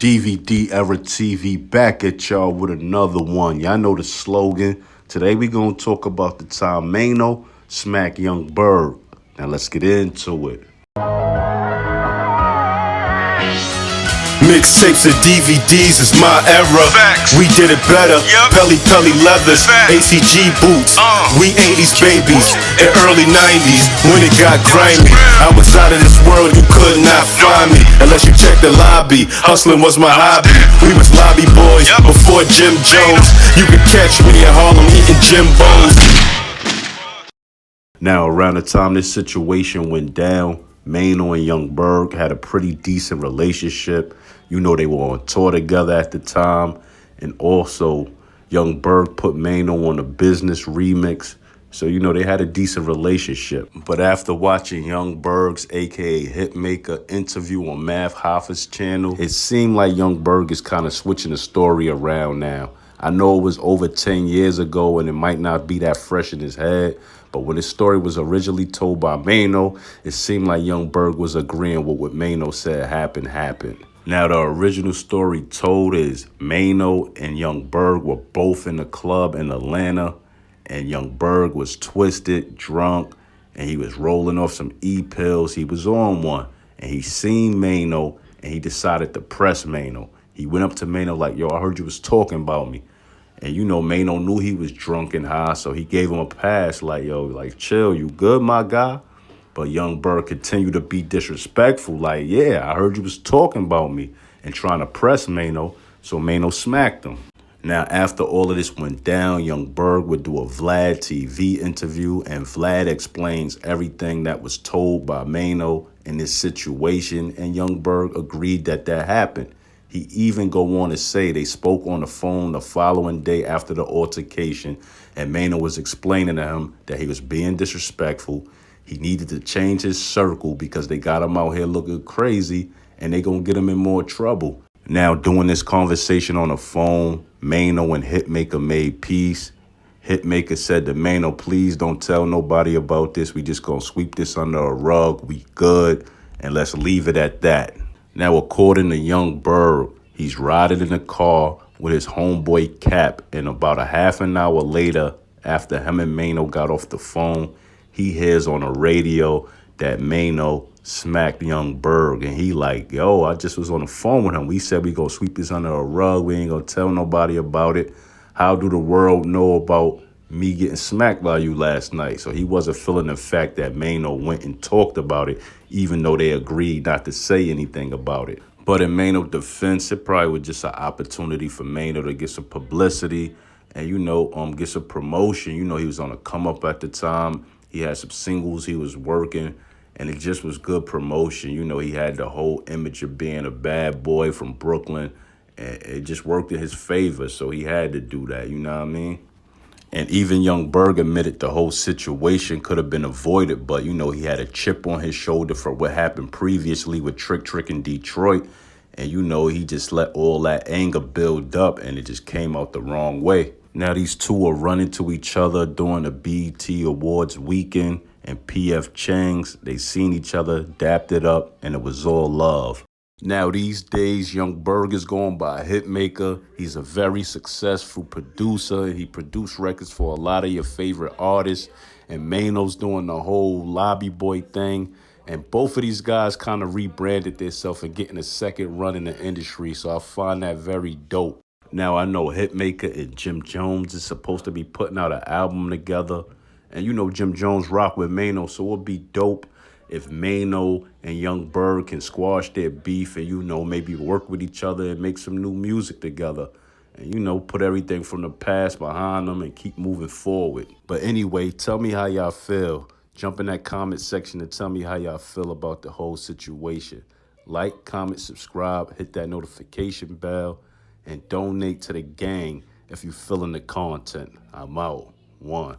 DVD Era TV back at y'all with another one. Y'all know the slogan. Today we gonna talk about the time Maino smacked young Berg. Now let's get into it. Mixtapes and DVDs is my era. Facts. We did it better. Yep. Pelly leathers, Facts. ACG boots. We 80s babies and early 90s when it got grimy. I was out of this world, you could not find me unless you checked the lobby. Hustling was my hobby. We was lobby boys Yep. before Jim Jones. You could catch me in Harlem eating Jim Bones. Now around the time this situation went down, Maino and young Berg had a pretty decent relationship. You know, they were on tour together at the time. And also, young Berg put Maino on a business remix. So, you know, they had a decent relationship. But after watching young Berg's, a.k.a. Hitmaka, interview on Math Hoffa's channel, it seemed like young Berg is kind of switching the story around now. I know it was over 10 years ago and it might not be that fresh in his head, but when his story was originally told by Maino, it seemed like young Berg was agreeing with what Maino said happened. Now, the original story told is Maino and young Berg were both in a club in Atlanta, and young Berg was twisted, drunk, and he was rolling off some E-pills. He was on one, and he seen Maino, and he decided to press Maino. He went up to Maino like, yo, I heard you was talking about me. And, you know, Maino knew he was drunk and high, so he gave him a pass like, yo, like, chill, you good, my guy? But young Berg continued to be disrespectful, like, yeah, I heard you was talking about me, and trying to press Maino, so Maino smacked him. Now, after all of this went down, young Berg would do a Vlad TV interview, and Vlad explains everything that was told by Maino in this situation, and young Berg agreed that happened. He even go on to say they spoke on the phone the following day after the altercation, and Maino was explaining to him that he was being disrespectful. He needed to change his circle because they got him out here looking crazy and they gonna get him in more trouble. Now, during this conversation on the phone, Maino and Hitmaka made peace. Hitmaka said to Maino, please don't tell nobody about this. We just gonna sweep this under a rug. We good, and let's leave it at that. Now, according to young Berg, he's riding in the car with his homeboy Cap, and about a half an hour later, after him and Maino got off the phone, he hears on the radio that Maino smacked young Berg, and he like, yo, I just was on the phone with him. We said we gonna sweep this under a rug. We ain't gonna tell nobody about it. How do the world know about me getting smacked by you last night? So he wasn't feeling the fact that Maino went and talked about it, even though they agreed not to say anything about it. But in Maino's defense, it probably was just an opportunity for Maino to get some publicity and, you know, get some promotion. You know, he was on a come up at the time. He had some singles he was working, and it just was good promotion. You know, he had the whole image of being a bad boy from Brooklyn, and it just worked in his favor, so he had to do that, you know what I mean? And even young Berg admitted the whole situation could have been avoided, but, you know, he had a chip on his shoulder for what happened previously with Trick in Detroit, and, you know, he just let all that anger build up, and it just came out the wrong way. Now these two are running to each other during the BET Awards weekend and PF Chang's. They seen each other, dapped it up, and it was all love. Now these days, young Berg is going by Hitmaka. He's a very successful producer. He produced records for a lot of your favorite artists. And Maino's doing the whole lobby boy thing. And both of these guys kind of rebranded themselves and getting a second run in the industry. So I find that very dope. Now, I know Hitmaka and Jim Jones is supposed to be putting out an album together. And, you know, Jim Jones rock with Maino, so it would be dope if Maino and young Berg can squash their beef and, you know, maybe work with each other and make some new music together. And, you know, put everything from the past behind them and keep moving forward. But anyway, tell me how y'all feel. Jump in that comment section and tell me how y'all feel about the whole situation. Like, comment, subscribe, hit that notification bell, and donate to the gang if you're feeling the content. I'm out. 1.